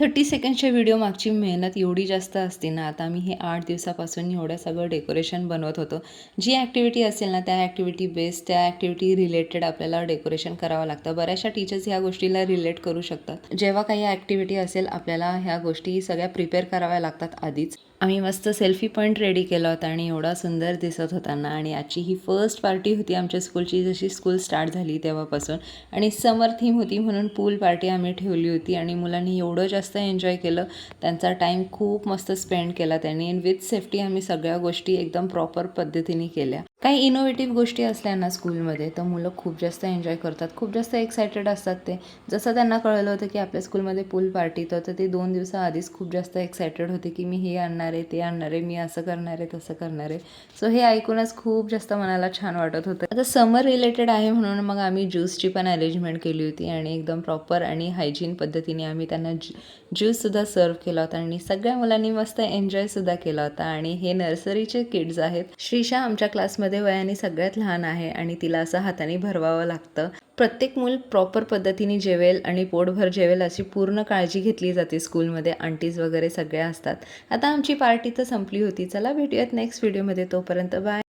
30 सेकंडच्या video मागची मेहनत एवढी जास्त असते ना. आता आम्ही हे 8 दिवसापासून एवढं सगळं डेकोरेशन बनवत होतो. जी ॲक्टिव्हिटी असेल ना, त्या ॲक्टिव्हिटी बेस्ड, त्या ॲक्टिव्हिटी रिलेटेड आपल्याला डेकोरेशन करावं लागतं. बऱ्याचशा टीचर्स ह्या गोष्टीला रिलेट करू शकतात. जेव्हा काही ॲक्टिव्हिटी असेल, आपल्याला ह्या गोष्टी सगळ्या प्रिपेअर कराव्या लागतात आधीच. आम्ही मस्त सेल्फी पॉईंट रेडी केला होता आणि एवढा सुंदर दिसत होता ना. आणि आजची ही फर्स्ट पार्टी होती आमच्या स्कूलची, जशी स्कूल स्टार्ट झाली तेव्हापासून. आणि समर थीम होती म्हणून पूल पार्टी आम्ही ठेवली होती आणि मुलांनी एवढं जास्त एन्जॉय केलं. त्यांचा टाईम खूप मस्त स्पेंड केला त्यांनी. आणि विथ सेफ्टी आम्ही सगळ्या गोष्टी एकदम प्रॉपर पद्धतीने केल्या. काही इनोव्हेटिव्ह गोष्टी असल्या ना स्कूलमध्ये, तर मुलं खूप जास्त एन्जॉय करतात, खूप जास्त एक्सायटेड असतात ते. जसं त्यांना कळलं होतं की आपल्या स्कूलमध्ये पूल पार्टी, तर ते 2 दिवसाआधीच खूप जास्त एक्सायटेड होते की मी हे आणणार आहे, ते आणणार आहे, मी असं करणार आहे, तसं करणार आहे. सो हे ऐकूनच खूप जास्त मनाला छान वाटत होतं. आता समर रिलेटेड आहे म्हणून मग आम्ही ज्यूसची पण अरेंजमेंट केली होती आणि एकदम प्रॉपर आणि हायजीन पद्धतीने आम्ही त्यांना ज्यूससुद्धा सर्व केला होता आणि सगळ्या मुलांनी मस्त एन्जॉयसुद्धा केला होता. आणि हे नर्सरीचे किड्स आहेत. श्रीषा आमच्या क्लासमध्ये वयाने सगळ्यात लहान आहे आणि तिला असं हाताने भरवावं लागतं. प्रत्येक मूल प्रॉपर पद्धतीने जेवेल आणि पोटभर जेवेल अशी पूर्ण काळजी घेतली जाते स्कूलमध्ये. आंटीज वगैरे सगळ्या असतात. आता आमची पार्टी तर संपली होती. चला भेटूयात नेक्स्ट व्हिडिओमध्ये. तोपर्यंत बाय.